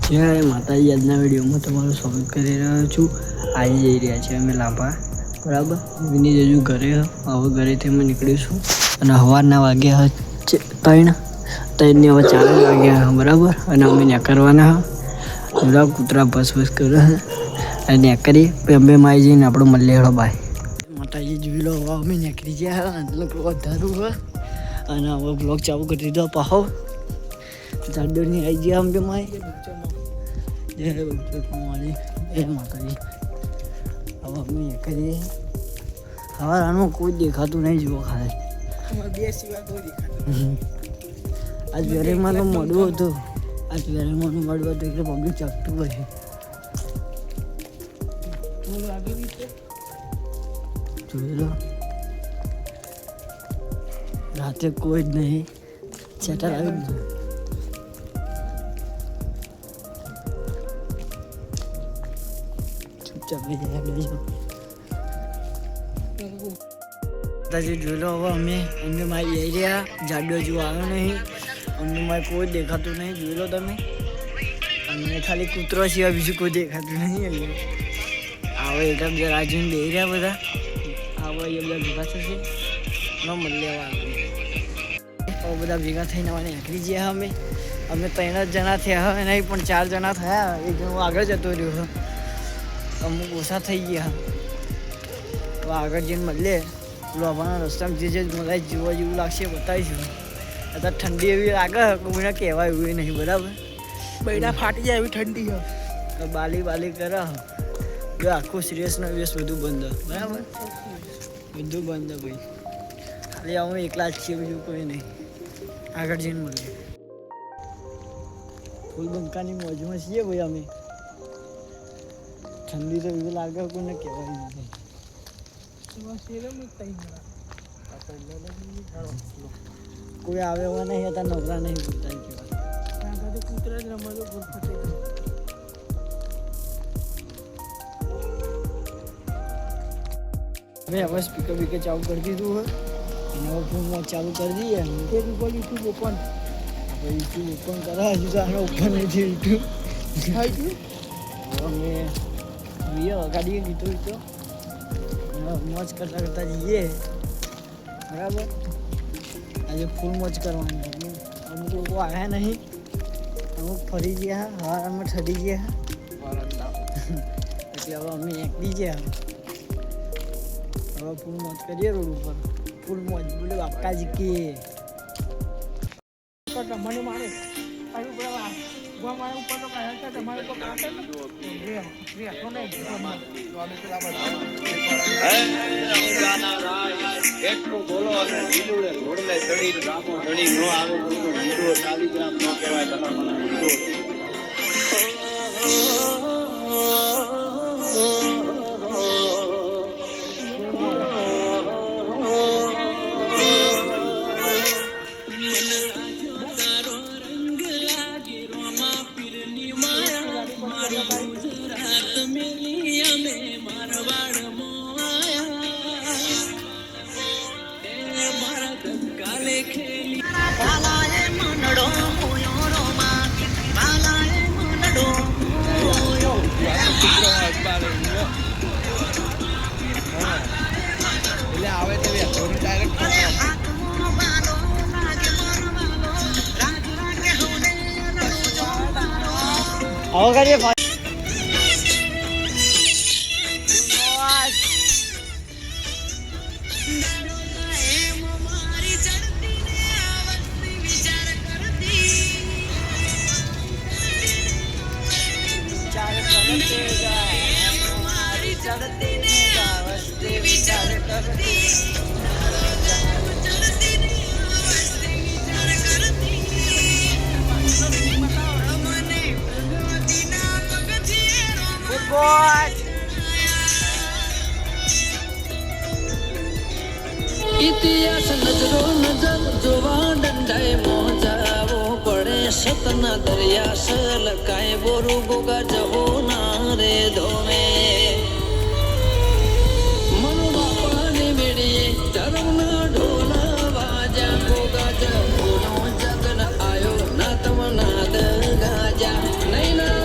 જય માતાજી. આજના વિડીયોમાં તમારું સ્વાગત કરી રહ્યો છું. આજે જઈ રહ્યા છીએ અમે લાંભા, બરાબર. વિની જજુ ઘરે હવે ઘરેથી અમે નીકળીશું અને સવારના વાગ્યા 3:03 હવે 4 વાગ્યા, બરાબર. અને અમે ત્યાં કરવાના બધા કૂતરા બસ કરે અને ત્યાં કરી અમે માઈ જઈને આપણે મળીએ. હેડો બાય. માતાજી જોઈ લો, હવે અમે નીકળી ગયા વધારું હોય અને હવે બ્લોગ ચાલુ કરી દીધો. પાહો જાડોની આવી ગયા અંબે માય. જય માતાજી. હવે અમે કરીએ. હવે આનું કોઈ દેખાતું નહીં, જુઓ ખાલી બે સિવાય કોઈ દેખાતું. આજ વેરેમાં તો મળવું હતું, આજ વેરેમાં મળવું હતું એટલે પબ્લિક ચાકતું હોય. જોઈ લો, રાતે કોઈ જ નહીં. સેટર આવી જ જોઈ લો. હવે અમે મારી જઈ રહ્યા. જાડો જો આવ્યો નહીં, અમને મારે કોઈ દેખાતું નહીં. જોઈ લો તમે, અમને ખાલી કૂતરો સિવાય બીજું કોઈ દેખાતું નહીં. આવે એકદમ જરા જોઈને બેસી રહ્યા બધા. આવે એ બધા ભેગા થશે ન મળ્યા. હવે બધા ભેગા થઈને મને નીકળી ગયા. અમે 3 જ જણા થયા હોય નહીં, પણ 4 જણા થયા. એક જણો આગળ જતો રહ્યો, અમુક ઓછા થઈ ગયા. હવે આગળ જઈને મળીએ. લોભાના રસ્તામાં જે મને જોવા જેવું લાગશે બતાવીશું. અત્યારે ઠંડી એવી લાગે, કોઈને કહેવાય એવું નહીં, બરાબર. બૈડા ફાટી જાય એવી ઠંડી હોય. બાલી કરે જો આખું સિરિયસનો વેસ બધું બંધ, બરાબર. બધું બંધ ભાઈ. ખાલી અમે એકલા જ છીએ, બીજું કોઈ નહીં. આગળ જઈને મળીએ. ફૂલ બંકાની મોજમાં છીએ ભાઈ અમે. ઠંડી તો એવું લાગે કોઈને કહેવાય નહીં. કોઈ આવે એવા નહીં હતા, નવરા નહીં બોલતા કહેવાય. કૂતરા જ રમતો ફટે. હવે સ્પીકર બીકર ચાલુ કરી દીધું હોય અને હવે ફોનમાં ચાલુ કરી દઈએ. યુટ્યુબ ઓપન, યુટ્યુબ ઓપન કરાવે છે. આને ઓપન નથી યુટ્યુબ. અમે વગાડીએ ગીતો મોજ કરતા જઈએ, બરાબર. આજે ફૂલ મોજ કરવાની. અમુક લોકો આવ્યા નહીં, અમુક ફરી ગયા, હવામાં ઠરી ગયા. એટલે હવે અમે નીકળી ગયા. હવે ફૂલ મોજ કરીએ રોડ ઉપર. ફૂલ મોજ બોલે બાપકાજી કે મને મારે એટલું બોલો અને લીલુડે ઘોડલે ચડી રામો ચડી નો આવે લીલુડો શાલિગ્રામ નો કહેવાય. તમારા આવે તો ડાયરેક્ટ આવો કરીએ. ઇતિહાસ નજરો નજર જોવા દંડાય મોજાવો પડે. સતના દરિયા સલકાય બોરું ગોગા જવો ના રે ધોમે. મનો બાપાને મેળીએ ધર્મના ઢોલા વાજા. ગોગા જવો નો જગન આયો ના તમના દ ગાજા નહીં ના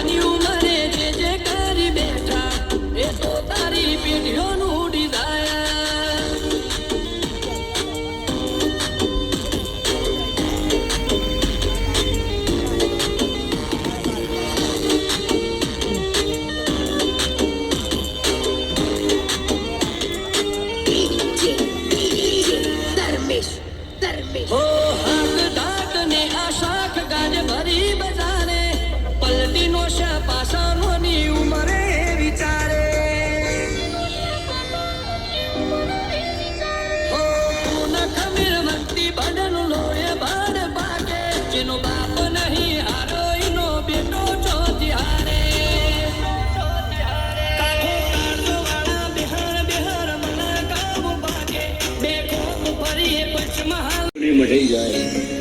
નાની ઉંમરે જે કરી બેઠા એ તો તારી પેઢીઓનું ઉડી જાય ઓ હાક ડાક ને આ શાખ ગાજ ભરી બજારે પલટી નો શા પાસાનો ની ઉમરે વિચારે ઓ ન ખમીર મસ્તી બડન લોએ બાર બાકે જેનો બાપ નહીં હારો ઈનો બેટો ચોથી હારે કાહો કાળજો વાળા બિહાર બિહાર મના કામ બાકે બે કોમ ફરી પંચમહાલ મઢી જાય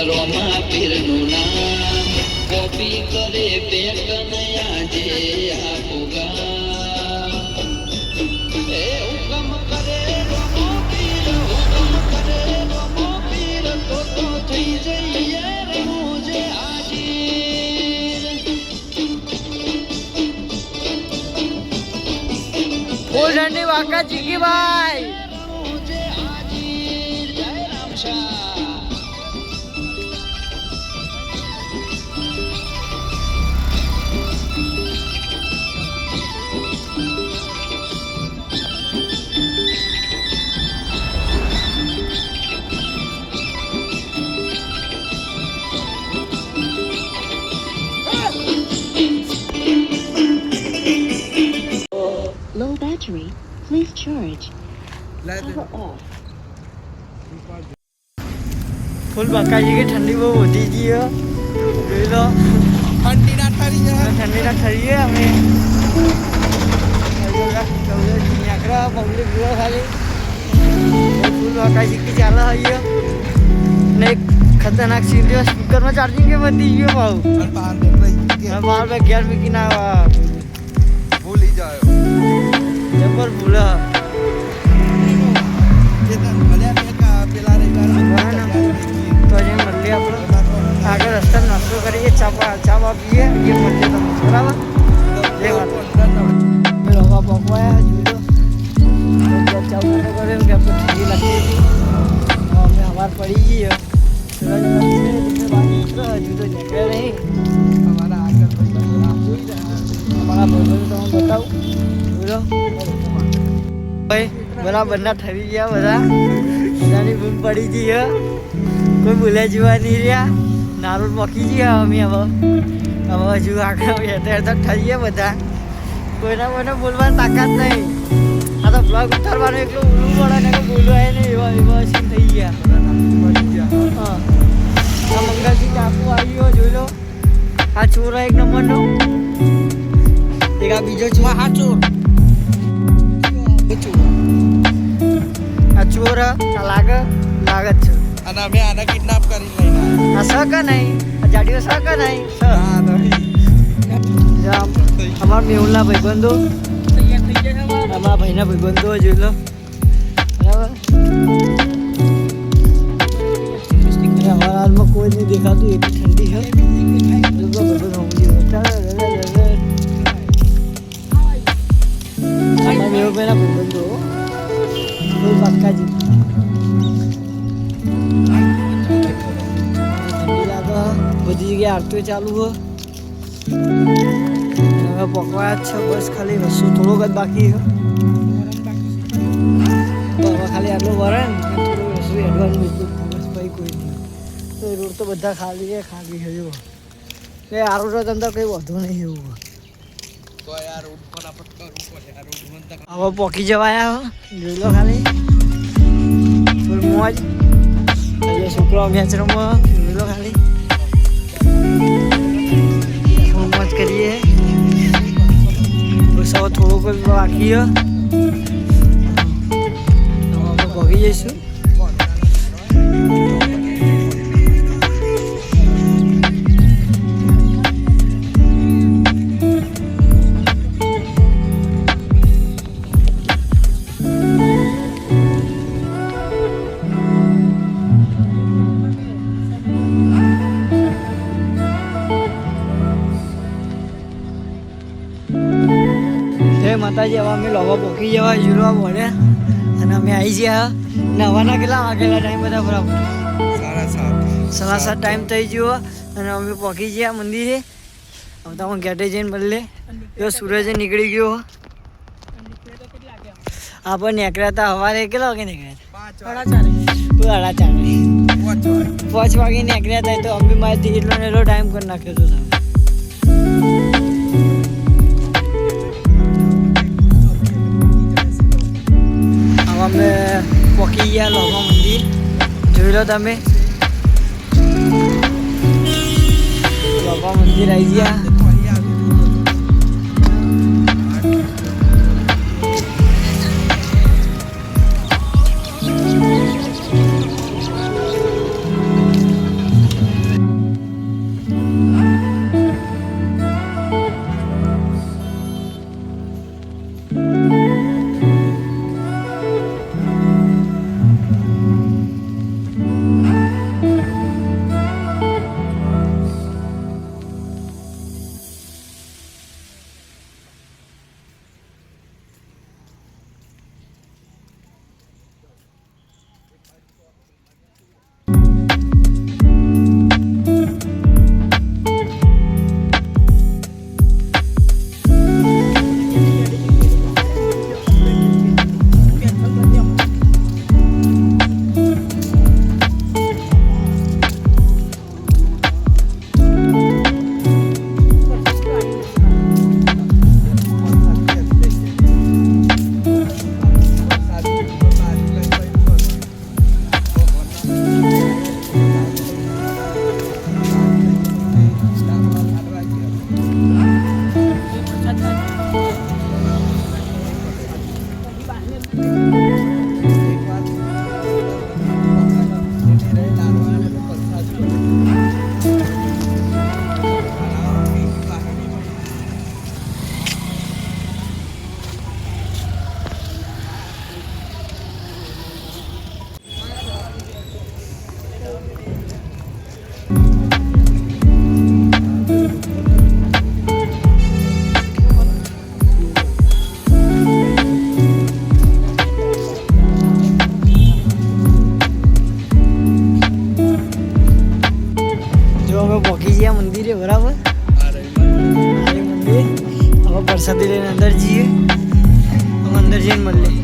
રોમા પીરનું નામ કોપી કરે પેટ નયા જે આપુગા એ હુકમ કરે રોમો પીર તો થઈ જઈએ રમૂજે હાજીર ફૂલની વાકા ચીકી ભાઈ રમૂજે હાજીર જય રામશા Low battery. Please charge. Power off. ફૂલ બાકાજી કે ઠંડી બહુ વધી ગઈ હે. જોઈ લો ઠંડી ના ઠરી છે અમે પબ્લિક જોવા ખાલી ફૂલ બાકાજી કે ચાલે હૈ ને એક ખતરનાક સીન થયો સ્પીકરમાં ચાર્જિંગ કે વધી ગયો ભાવ બાર બે 11 મૂકી ના ભૂલી જાય જબર ભૂલા તો જે મળીએ આપણે આગળ રસ્તા નાસ્તો કરીએ ચા પીએ એ મળીએ તમને બરાબર જે વાત રવા પકવાયા જોઈ લો ચા મોટો કર્યો કે આપણે ઠંડી લાગી હતી અમે હવાર પડી ગઈ હજુ તો નીકળે નહીં અમારા ભાઈબંધો તમને બતાવું જોઈ લો ભાઈ બરાબરના ઠરી ગયા બધા બધાની બૂમ પડી ગઈ હે કોઈ બોલ્યા જેવા નહીં રહ્યા નારોલ પકી ગયા અમે હવે હજુ આગળ હેઠળ ઠરીએ બધા કોઈના કોઈને બોલવાની તાકાત નહીં આ તો બ્લોગ ઉતારવાનું એટલું ઊલું પડે ને કે બોલવાય નહીં એવા સીન થઈ ગયા હા આ મંગલજી ચાકુ આવ્યો જોઈ લો આ ચોર એક નંબરનો એક આ બીજો ચોર હા ચોર આ ચોર લાગે જ છે અને અમે આને કિડનેપ કરી લઈને આ સક નહીં આ જાડીઓ સક નહીં અમારા મેહુલના ભાઈબંધો અમારા ભાઈના ભાઈબંધો જોઈ લો બરાબર અમારા હાલમાં કોઈ નહીં દેખાતું એટલી ઠંડી છે મેહુલભાઈના ભાઈબંધો બાકાજી બધી જગ્યાએ આરતીઓ ચાલુ હોય હવે પકવાયા જ છે બસ ખાલી વસ્તુ થોડોક જ બાકી છે તો હવે ખાલી આટલું વરે ને થોડું વસ્તુ એડવાનું એટલું બસ ભાઈ કોઈ નહીં તો રોડ તો બધા ખાલી છે જો એ આરોડ તમને કંઈ વધુ નહીં એવું તો યાર રોડ પર આપણે કરવું પડે આ રોડ બંધ હવે પોકી જવાયા જોઈ લો ખાલી ફૂલ મોજ છોકરો મેચ રમો જોઈ લો ખાલી મોજ કરીએ બસ હવે થોડુંક જ બાકી છે. અમે પગી જઈશું. માતાજી હવે અમે લોવા પોકી જવા યુરવા પડે અને અમે આવી ગયા નવાના કેટલા વાગેલા ટાઈમ બધા બરાબર 7:30 ટાઈમ થઈ ગયો અને અમે પહોંચી ગયા મંદિરે. હવે તમે ગેટે જઈને બદલે જો સૂરજ નીકળી ગયો. આપણે નીકળ્યા હતા સવારે કેટલા વાગે નીકળ્યા હતા? 4:30 5 વાગે નીકળ્યા હતા. તો અમે મારાથી એટલો ને એટલો ટાઈમ કરી નાખ્યો હતો. તમે અમે પહોંચી ગયા લોભા મંદિર. જોઈ લો તમે લોભા મંદિર આવી ગયા. પહોંચી ગયા મંદિરે બરાબર. મંદિર હવે પ્રસાદી લઈને અંદર જઈએ. હવે અંદર જઈને મળીએ.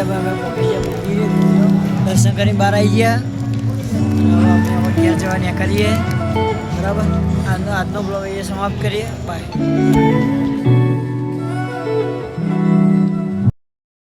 હવે અમે પહોંચી ગયા દર્શન કરી બહાર આવી ગયા. હવે આપણે ઘેર જવા નીકળીએ. બરાબર, આજનો બ્લોગ એ સમાપ્ત કરીએ. બાય.